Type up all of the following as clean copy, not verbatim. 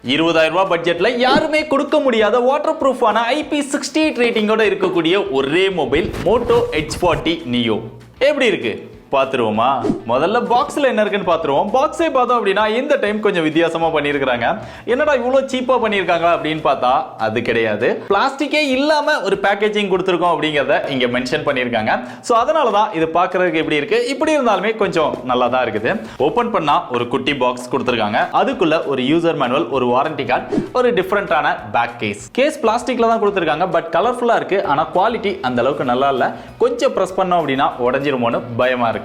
20,000 ரூபாய் பட்ஜெட்ல யாருமே கொடுக்க முடியாத வாட்டர் ப்ரூஃபான IP68 ரேட்டிங்கோட இருக்கக்கூடிய ஒரே மொபைல் Moto H40 Neo. எப்படி இருக்கு பாத்துருவோமா? முதல்ல பாக்ஸ்ல என்ன இருக்குன்னு பாத்துருவோம். பாக்ஸே பார்த்தோம் அப்படின்னா இந்த டைம் கொஞ்சம் வித்தியாசமா பண்ணிருக்காங்க. என்னடா இவ்வளவு சீப்பா பண்ணிருக்காங்க அப்படின்னு பார்த்தா அது கிடையாது. பிளாஸ்டிக்கே இல்லாம ஒரு பேக்கேஜிங் கொடுத்துருக்கோம் அப்படிங்கறத இங்க மென்ஷன் பண்ணிருக்காங்க. சோ அதனாலதான் இது பாக்குறதுக்கு எப்படி இருக்கு. இப்படி இருந்தாலுமே கொஞ்சம் நல்லா தான் இருக்குது. ஓபன் பண்ணா ஒரு குட்டி பாக்ஸ் கொடுத்துருக்காங்க. அதுக்குள்ள ஒரு யூசர் மேனுவல், ஒரு வாரண்டி கார்டு, ஒரு டிஃபரெண்டான பேக் கேஸ் பிளாஸ்டிக்ல தான் கொடுத்துருக்காங்க. பட் கலர்ஃபுல்லா இருக்கு. ஆனா குவாலிட்டி அந்த அளவுக்கு நல்லா இல்ல. கொஞ்சம் பிரஸ் பண்ணோம் அப்படின்னா உடஞ்சிருமோன்னு பயமா இருக்கு.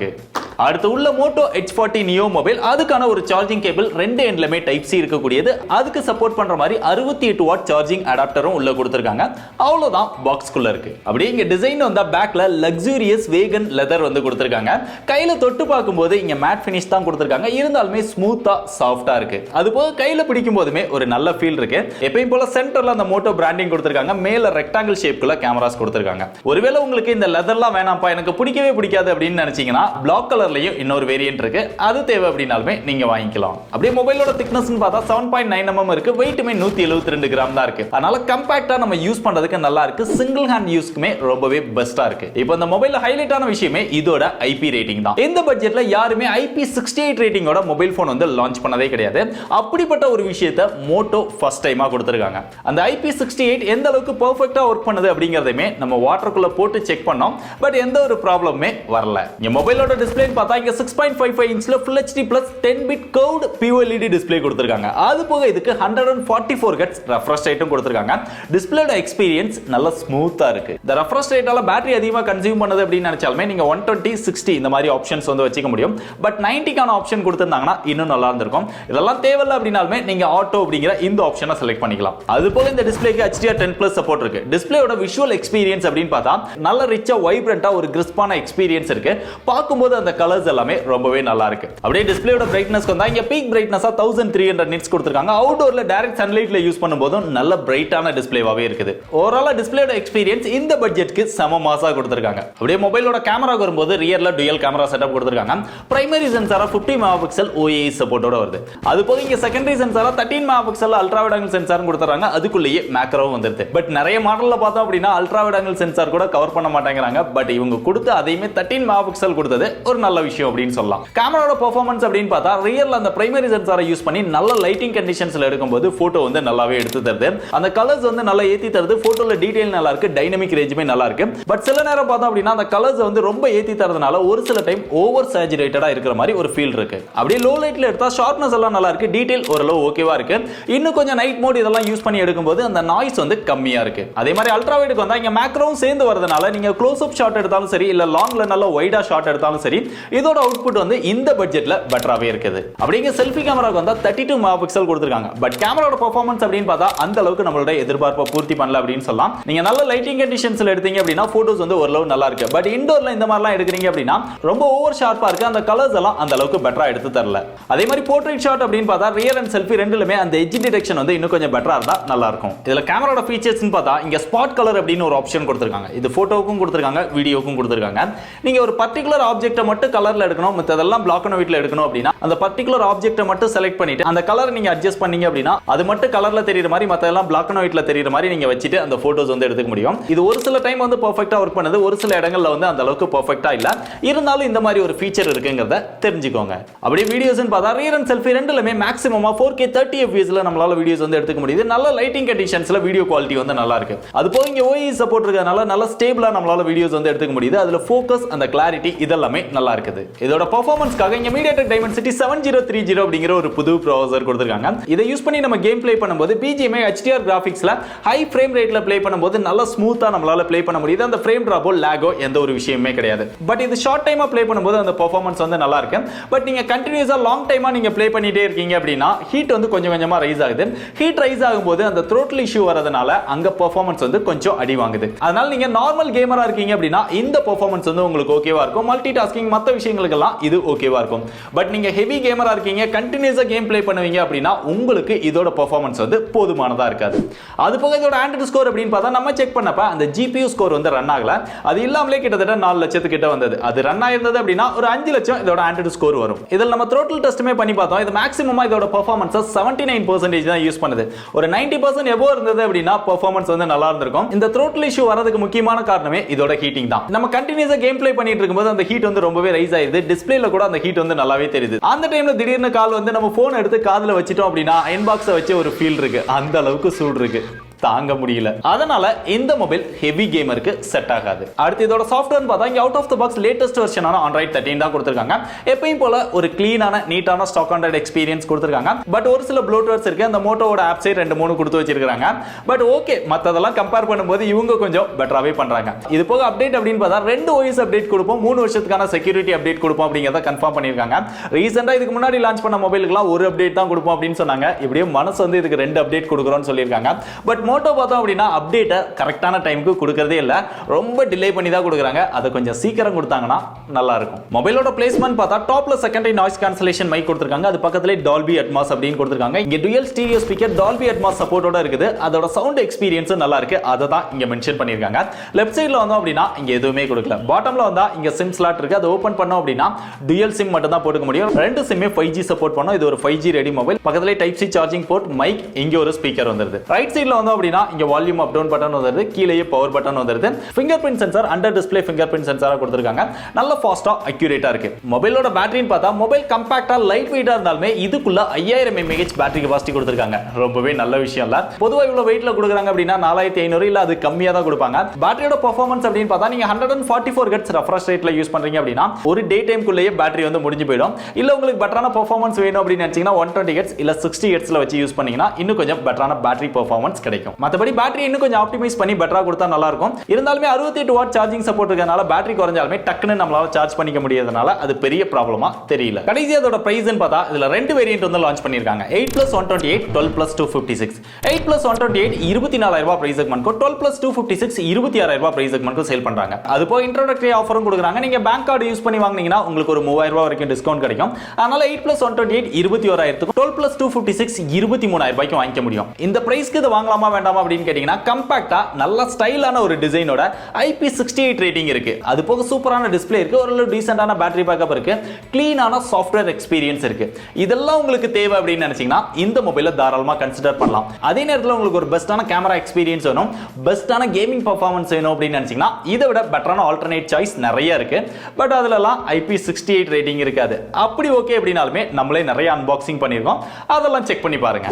அடுத்து உள்ள Moto H40 Neo மொபைல், அதுக்கான ஒரு சார்ஜிங் கேபிள் ரெண்டு எண்ட்லமே டைப் சி இருக்கக்கூடியது. அதுக்கு சப்போர்ட் பண்ற மாதிரி 68 வாட் சார்ஜிங் அடாப்டரும் உள்ள கொடுத்திருக்காங்க. அவ்வளவுதான் பாக்ஸ்க்குள்ள இருக்கு. அப்படியே இங்க டிசைன் வந்தா பேக்ல லக்ஸூரியஸ் வேகன் லெதர் வந்து கொடுத்திருக்காங்க. கையில தொட்டு பார்க்கும்போது இங்க மேட் ஃபினிஷ் தான் கொடுத்திருக்காங்க. இருந்தாலுமே ஸ்மூத்தா சாஃப்டா இருக்கு. அது போக கையில பிடிக்கும் போதுமே ஒரு நல்ல ஃபீல் இருக்கு. எப்பயும் போல சென்டர்ல அந்த Moto பிராண்டிங் கொடுத்திருக்காங்க. மேல ரெக்டாங்கிள் ஷேப்க்குள்ள கேமராஸ் கொடுத்திருக்காங்க. ஒருவேளை உங்களுக்கு இந்த லெதர்லாம் வேணாம்ப்பா, எனக்கு பிடிக்கவே பிடிக்காது அப்படின்னு நினைச்சீங்கன்னா பிளாக் கலர்லயும் இன்னொரு வேரியன்ட் இருக்கு. அது தேவை அப்படினாலுமே நீங்க வாங்கிக்கலாம். அப்படியே மொபைலோட திக்னஸ் பார்த்தா 7.9 mm இருக்கு. வெயிட்டுமே 172 கிராம் தான் இருக்கு. அதனால கம்பாக்டா நம்ம யூஸ் பண்றதுக்கு நல்லா இருக்கு. சிங்கிள் ஹேண்ட் யூஸ்க்குமே ரொம்பவே பெஸ்டா இருக்கு. இப்போ இந்த மொபைல்ல ஹைலைட்டான விஷயமே இதோட IP ரேட்டிங் தான். இந்த பட்ஜெட்ல யாருமே IP68 ரேட்டிங்கோட மொபைல் போன் வந்து லான்ச் பண்ணதே கிடையாது. அப்படிப்பட்ட ஒரு விஷயத்தை Moto ஃபர்ஸ்ட் டைமா கொடுத்திருக்காங்க. அந்த IP68 எந்த அளவுக்கு பெர்ஃபெக்ட்டா வொர்க் பண்ணுது அப்படிங்கறதையுமே நம்ம வாட்டருக்குள்ள போட்டு செக் பண்ணோம். பட் எந்த ஒரு ப்ராப்ளமே வரல. இந்த மொபைலோட டிஸ்ப்ளே பார்த்தா இங்க 6.55 இன்ச்ல Full HD Plus 10-bit curved QLED display கொடுத்திருக்காங்க. அது போக இதுக்கு 144 Hz refresh ரேட்டும் கொடுத்திருக்காங்க. டிஸ்ப்ளேயோட எக்ஸ்பீரியன்ஸ் நல்ல ஸ்மூத்தா இருக்கு. இந்த refresh ரேட்டால பேட்டரி அதிகமா கன்சியூம் பண்ணுது அப்படின்னு நினைச்சாலுமே நீங்க 120, 60 இந்த மாதிரி ஆப்ஷன்ஸ் வந்து வச்சுக்க முடியும். பட் 90 கான ஆப்ஷன் கொடுத்திருந்தாங்கன்னா இன்னும் நல்லா இருந்திருக்கும். இதெல்லாம் தேவையில்லை அப்படினாலுமே நீங்க ஆட்டோ அப்படிங்கிற இந்த ஆப்ஷனை செலக்ட் பண்ணிக்கலாம். அது போக இந்த டிஸ்ப்ளேக்கு HDR10+ சப்போர்ட் இருக்கு. டிஸ்ப்ளேயோட விஷுவல் எக்ஸ்பீரியன்ஸ் அப்படின்னு பார்த்தா நல்ல ரிச்சா வைப்ரண்டா ஒரு கிறிஸ்பான எக்ஸ்பீரியன்ஸ் இருக்கு. பார்க்கும்போது அந்த கலர்ஸ் எல்லாமே ரொம்பவே நல்லா இருக்கு. அப்படியே டிஸ்ப்ளேயோட பிரைட்னஸ் வந்தா இங்க பீக் பிரைட்னஸா 1300 nits கொடுத்திருக்காங்க. அவுட்டோர்ல டைரக்ட் சன்லைட்ல யூஸ் பண்ணும்போது நல்ல பிரைட்டான டிஸ்ப்ளேவாவே இருக்குது. ஓவராலா டிஸ்ப்ளேயோட எக்ஸ்பீரியன்ஸ் இந்த பட்ஜெட்க்கு சம மாசா கொடுத்திருக்காங்க. அப்படியே மொபைலோட கேமரா வரும்போது ரியர்ல டுயல் கேமரா செட்டப் கொடுத்திருக்காங்க. பிரைமரி சென்சாரா 50 மெகாபிக்சல் OIS சப்போர்ட்டோட வருது. அது போக இங்க செகண்டரி சென்சாரா 13 megapixel ultra wide angle sensor கொடுத்திருக்காங்க. அதுக்குள்ளேயே மேக்ரோவும் வந்துருது. பட் நிறைய மாடல்ல பார்த்தோம் அப்படின்னா அல்ட்ரா வைட் ஆங்கிள் சென்சார் கூட கவர் பண்ண மாட்டேங்கிறாங்க. பட் இவங்க கொடுத்து அதையுமே 13 மெகாபிக்சல் கொடுத்தது ஒரு நல்ல விஷயம் அப்படின்னு சொல்லலாம். கேமராவோட பெர்ஃபார்மன்ஸ் அப்படின்னு பார்த்தா ரியர்ல அந்த பிரைமரி சென்சாரை யூஸ் பண்ணி நல்ல லைட்டிங் கண்டிஷன்ஸ்ல எடுக்கும்போது போட்டோ வந்து நல்லாவே எடுத்து தருது. அந்த கலர்ஸ் வந்து நல்லா ஏத்தி தருது. போட்டோல டீடைல் நல்லா இருக்கு. டைனமிக் ரேஞ்சுமே நல்லா இருக்கு. பட் சில நேரம் பார்த்தோம் அப்படின்னா அந்த கலர்ஸ் வந்து ரொம்ப ஏத்தி தரதுனால ஒரு சில டைம் ஓவர் சேச்சுரேட்டடா இருக்கிற மாதிரி ஒரு ஃபீல் இருக்கு. அப்படியே லோ லைட்ல எடுத்தா ஷார்ப்னஸ் எல்லாம் நல்லா இருக்கு. டீடைல் ஓரளவு ஓகேவா இருக்கு. இன்னும் கொஞ்சம் நைட் மோட் இதெல்லாம் யூஸ் பண்ணி எடுக்கும்போது அந்த நாய்ஸ் வந்து கம்மியா இருக்கு. அதே மாதிரி அல்ட்ரா வைடுக்கு வந்தா இங்க மேக்ரோவும் சேர்ந்து வரதுனால நீங்க க்ளோஸ் அப் ஷாட் எடுத்தாலும் சரி, இல்ல லாங்ல நல்ல வைடா ஷாட் எடுத்தாலும் சரி, இதோட அவுட்புட் வந்து இந்த பட்ஜெட்ல பெட்டராவே இருக்குது. அப்படிங்க செல்ஃபி கேமராக்கு வந்தா 32 மெகாபிக்சல் கொடுத்திருக்காங்க. பட் கேமராவோட பெர்ஃபார்மன்ஸ் அப்படின்னு பார்த்தா அந்த அளவுக்கு நம்மளோட எதிர்பார்ப்பை பூர்த்தி பண்ணல அப்படின்னு சொல்லலாம். நீங்க நல்ல லைட்டிங் கண்டிஷன்ஸ்ல எடுத்தீங்க அப்படின்னா போட்டோஸ் வந்து ஓரளவு நல்லா இருக்கு. பட் இன்டோர்ல இந்த மாதிரிலாம் எடுக்கிறீங்க அப்படின்னா ரொம்ப ஓவர் ஷார்ப்பா இருக்கு. அந்த கலர்ஸ் எல்லாம் அந்த அளவுக்கு பெட்டரா எடுத்து தரல. அதே மாதிரி போர்ட்ரைட் ஷாட் அப்படின்னு பார்த்தா ரியர் அண்ட் செல்ஃபி ரெண்டுலயுமே அந்த எட்ஜ் டிடெக்ஷன் வந்து இன்னும் கொஞ்சம் பெட்டரா இருந்தா நல்லா இருக்கும். இதுல கேமராவோட ஃபீச்சர்ஸ்னு பார்த்தா இங்க ஸ்பாட் கலர் அப்படின்னு ஒரு ஆப்ஷன் கொடுத்திருக்காங்க. இது போட்டோவுக்கும் கொடுத்திருக்காங்க, வீடியோவுக்கும் கொடுத்திருக்காங்க. நீங்க ஒரு பர்టిక్యులர் ஆப்ஜெக்ட்டை மட்டும் கலர்ல எடுக்கணும், மத்ததெல்லாம் பிளாக் அண்ட் ஒயிட்ல எடுக்கணும் அப்படின்னா அந்த பர்టిక్యులர் ஆப்ஜெக்ட்டை மட்டும் செலக்ட் பண்ணிட்டு அந்த கலர் நீங்க அட்ஜஸ்ட் பண்ணீங்க அப்படின்னா அது மட்டும் கலர்ல தெரியுற மாதிரி மத்ததெல்லாம் பிளாக் அண்ட் ஒயிட்ல தெரியுற மாதிரி நீங்க வச்சிட்டு அந்த போட்டோஸ் வந்து எடுத்துக்க முடியும். இது ஒரு சில டைம் வந்து பெர்ஃபெக்ட்டா வொர்க் பண்ணுது. ஒரு சில இடங்கள்ல வந்து அந்த அளவுக்கு பெர்ஃபெக்ட்டா இல்ல. இருந்தாலும் இந்த மாதிரி ஒரு ஃபீச்சர் இருக்குங்கறத தெரிஞ்சுக்கோங்க. அப்படியே வீடியோஸ்னு பார்த்தா ரியர் அண்ட் செல்ஃபி ரெண்டுலயுமே மேக்ஸிமமா 4K 30 fps ல நம்மளால வீடியோஸ் வந்து எடுத்துக்க முடியுது. நல்ல லைட்டிங் கண்டிஷன்ஸ்ல வீடியோ குவாலிட்டி வந்து நல்லா இருக்கு. அது போக இங்க OIS சப்போர்ட் இருக்கறனால நல்ல ஸ்டேபிளா நம்மளால வீடியோஸ் வந்து எடுத்துக்க முடியுது. அதுல ஃபோக்கஸ், அந்த கிளாரிட்டி இதெல்லாமே நல்லா இருக்குது. இதோட பெர்ஃபார்மன்ஸ்க்காக இங்க MediaTek Dimensity 7030 அப்படிங்கிற ஒரு புது ப்ராசஸர் கொடுத்திருக்காங்க. இதை யூஸ் பண்ணி நம்ம கேம் ப்ளே பண்ணும்போது BGMI HDR கிராபிக்ஸ்ல ஹை ஃப்ரேம் ரேட்ல ப்ளே பண்ணும்போது நல்ல ஸ்மூத்தா நம்மளால ப்ளே பண்ண முடியுது. அந்த ஃப்ரேம் டிராப்போ லாகோ எந்த ஒரு விஷயமே கிடையாது. பட் இது ஷார்ட் டைமா ப்ளே பண்ணும்போது அந்த பெர்ஃபார்மன்ஸ் வந்து நல்லா இருக்கு. பட் நீங்க கண்டினியூஸா லாங் டைமா நீங்க ப்ளே பண்ணிட்டே இருக்கீங்க அப்படின்னா ஹீட் வந்து கொஞ்சம் கொஞ்சமா ரைஸ் ஆகுது. ஹீட் ரைஸ் ஆகும்போது அந்த த்ரோட்ல் இஷ்யூ வரதுனால அங்க பெர்ஃபார்மன்ஸ் வந்து கொஞ்சம் அடி வாங்குது. அதனால நீங்க நார்மல் கேமரா இருக்கீங்க அப்படின்னா இந்த பெர்ஃபார்மன்ஸ் வந்து உங்களுக்கு ஓகேவா இருக்கும். மல்டி டாஸ்கிங் மத்த விஷயங்களுக்கெல்லாம் இது ஓகேவா இருக்கும். பட் நீங்க ஹெவி கேமரா இருக்கீங்க, கண்டினியூஸா கேம் ப்ளே பண்ணுவீங்க அப்படின்னா உங்களுக்கு இதோட பெர்ஃபார்மன்ஸ் வந்து போதுமானதா இருக்காது. அது போக இதோட ஆண்ட்ராய்டு ஸ்கோர் அப்படின்னு பார்த்தா நம்ம செக் பண்ணப்ப அந்த GPU ஸ்கோர் வந்து ரன் ஆகல. அது இல்லாமலே கிட்டத்தட்ட 4 லட்சத்துக்கிட்ட வந்தது. அது ரன் ஆயிருந்தது அப்படின்னா ஒரு 5 லட்சம் இதோட ஆண்ட்ராய்டு ஸ்கோர் வரும். இதில் நம்ம த்ரோட்டில் டெஸ்ட்டுமே பண்ணி பார்த்தோம். இது மேக்ஸிமமா இதோட பெர்ஃபார்மன்ஸ் 79% தான் யூஸ் பண்ணுது. ஒரு 90% எபோ இருந்தது அப்படின்னா பெர்ஃபார்மன்ஸ் வந்து நல்லா இருந்திருக்கும். இந்த த்ரோட்டில் இஷ்யூ வரதுக்கு முக்கியமான காரணமே இதோட ஹீட்டிங் தான். நம்ம கண்டினியூஸா கேம் ப்ளே பண்ணிட்டு இருக்கும்போது அந்த ஹீட் வந்து ரொம்பவே ரைஸ் ஆயிருது. டிஸ்பிளேல கூட அந்த ஹீட் வந்து நல்லாவே தெரியுது. அந்த டைம்ல திடீர்னு கால் வந்து நம்ம போன் எடுத்து காதுல வச்சிட்டோம் அப்படின்னா அயன் பாக்ஸை வச்சு ஒரு ஃபீல் இருக்கு. அந்த அளவுக்கு சூடு இருக்கு, தாங்க முடியல. அதனால இந்த மொபைல் ஹெவி கேமருக்கு செட் ஆகாது. அடுத்து இதோட சாஃப்ட்வேர் பார்த்தா இங்க out of the box latest வெர்ஷனான Android 13 தான் கொடுத்திருக்காங்க. எப்பவும் போல ஒரு க்ளீனான நீட்டான ஸ்டாக் Android எக்ஸ்பீரியன்ஸ் கொடுத்திருக்காங்க. பட் ஒரு சில ப்ளோட்வேர்ஸ் இருக்கு. அந்த மோட்டோவோட ஆப்ஸே 2-3 கொடுத்து வச்சிருக்காங்க. பட் ஓகே, மத்ததெல்லாம் கம்பேர் பண்ணும்போது இவங்க கொஞ்சம் பெட்டராவே பண்றாங்க. இது போக அப்டேட் அப்படின்னு பார்த்தா 2 OS அப்டேட் கொடுப்போம், 3 வருஷத்துக்கான செக்யூரிட்டி அப்டேட் கொடுப்போம் அப்படிங்கறத கன்ஃபார்ம் பண்ணிருக்காங்க. ரீசெண்டா இதுக்கு முன்னாடி லான்ச் பண்ண மொபைலுக்குலாம் ஒரு அப்டேட் தான் கொடுப்போம் அப்படின்னு சொன்னாங்க. இப்படியே மனசு வந்து இதுக்கு 2 அப்டேட் கொடுக்குறோம்னு சொல்லியிருக்காங்க. பட் மோட்டோ பார்த்தோம் அப்படின்னா அப்டேட்டை கரெக்டான டைமுக்கு கொடுக்கறதே இல்ல, ரொம்ப டிலே பண்ணி தான் கொடுக்குறாங்க. அதை கொஞ்சம் சீக்கிரம் கொடுத்தாங்கன்னா நல்லா இருக்கும். மொபைலோட பிளேஸ்மென்ட் பார்த்தா டாப்ல செகண்டரி நாய்ஸ் கேன்சலேஷன் மைக் கொடுத்திருக்காங்க. அது பக்கத்துல டால்பி அட்மாஸ் அப்படின்னு கொடுத்திருக்காங்க. இங்க dual stereo speaker Dolby Atmos சப்போர்ட்டோட இருக்குது. அதோட சவுண்ட் எக்ஸ்பீரியன்ஸ் நல்லா இருக்கு. அதை தான் இங்க மென்ஷன் பண்ணிருக்காங்க. லெஃப்ட் சைடுல வந்தோம் அப்படின்னா இங்க எதுவுமே கொடுக்கல. பாட்டம்ல வந்தா இங்க சிம் ஸ்லாட் இருக்கு. அதை ஓபன் பண்ணோம் அப்படின்னா டுயல் சிம் மட்டும் தான் போட்டுக்க முடியும். 2 சிம்மே 5G சப்போர்ட் பண்ணும். இது ஒரு 5G ரெடி மொபைல். பக்கத்துல type C charging port, mic, இங்க ஒரு ஸ்பீக்கர் வந்துருது. ரைட் சைடுல வந்தோம் அப்படின்னா இங்க வால்யூம் அப் டவுன் பட்டன் வந்துருது. கீழேயே பவர் பட்டன் வந்துருது. Fingerprint sensor under display fingerprint சென்சாரா கொடுத்திருக்காங்க. நல்ல ஃபாஸ்டா அக்யூரேட்டா இருக்கு. மொபைலோட பேட்டரின்னு பார்த்தா மொபைல் கம்பாக்டா லைட் வெயிட்டா இருந்தாலுமே இதுக்குள்ள 5000 mAh பேட்டரி கெபாசிட்டி கொடுத்திருக்காங்க. ரொம்பவே நல்ல விஷயம் இல்ல. பொதுவா இவ்வளவு வெயிட்ல கொடுக்குறாங்க அப்படின்னா 4500 இல்ல அது கம்மியா தான் கொடுப்பாங்க. பேட்டரியோட பெர்ஃபார்மன்ஸ் அப்படின்னு பார்த்தா நீங்க 144 Hz ரெஃப்ரெஷ் ரேட்ல யூஸ் பண்றீங்க அப்படின்னா ஒரு டே டைம் குள்ளேயே பேட்டரி வந்து முடிஞ்சு போயிடும். இல்ல உங்களுக்கு பெட்டரான பெர்ஃபார்மன்ஸ் வேணும் அப்படின்னு நினைச்சீங்கன்னா 120 Hz இல்ல 60 Hz ல வச்சு யூஸ் பண்ணீங்கன்னா இன்னும் கொஞ்சம் பெட்டரான பேட்டரி பெர்ஃபார்மன்ஸ் கிடைக்கும். மத்தபடி பேட்டரி இன்னும் கொஞ்சம் ஆப்டிமைஸ் பண்ணி பெட்டரா கொடுத்தா நல்லா இருக்கும். இருந்தாலுமே 68 வாட் சார்ஜிங் சப்போர்ட் இருக்கறனால பேட்டரி குறைஞ்சாலுமே டக்குன்னு நம்மளால சார்ஜ் பண்ணிக்க முடியாதனால அது பெரிய ப்ராப்ளமா தெரியல. கடைசியா அதோட பிரைஸ்ன்னு பார்த்தா இதுல 2 வேரியன்ட் வந்து லான்ச் பண்ணிருக்காங்க. 8+128, 12+256. 8+128 24000 ரூபாய் பிரைஸ் செக்மென்ட்க்கு, 12+256 26000 ரூபாய் பிரைஸ் செக்மென்ட்க்கு சேல் பண்றாங்க. அது போக இன்ட்ரோடக்டரி ஆஃபரும் கொடுக்குறாங்க. நீங்க பேங்க் கார்டு யூஸ் பண்ணி வாங்குனீங்கன்னா உங்களுக்கு ஒரு 3000 ரூபாய் வரைக்கும் டிஸ்கவுண்ட் கிடைக்கும். அதனால 8+128 21000க்கு, 12+256 23000 ரூபாய்க்கு வாங்கிக்க முடியும். இந்த பிரைஸ்க்கு இது வாங்கலாமா வேண்டாமா அப்படின்னு கேட்டீங்கன்னா கம்பாக்டா நல்ல ஸ்டைலான ஒரு டிசைனோட IP68 ரேட்டிங் இருக்கு. அது போக சூப்பரான டிஸ்ப்ளே இருக்கு. ஒரு டீசென்ட்டான பேட்டரி பேக்கப் இருக்கு. க்ளீனான சாஃப்ட்வேர் எக்ஸ்பீரியன்ஸ் இருக்கு. இதெல்லாம் உங்களுக்கு தேவை அப்படின்னு நினைச்சீங்கன்னா இந்த மொபைலை தாராளமா கன்சிடர் பண்ணலாம். அதே நேரத்தில் உங்களுக்கு ஒரு பெஸ்டான கேமரா எக்ஸ்பீரியன்ஸ் வேணும், பெஸ்டான கேமிங் பெர்ஃபார்மன்ஸ் வேணும் அப்படின்னு நினைச்சீங்கன்னா இதை விட பெட்டரான ஆல்டர்னேட் சாய்ஸ் நிறைய இருக்கு. பட் அதுலலாம் IP68 ரேட்டிங் இருக்காது. அப்படி ஓகே அப்படின்னாலுமே நம்மளே நிறைய அன்பாக்சிங் பண்ணியிருக்கோம். அதெல்லாம் செக் பண்ணி பாருங்க.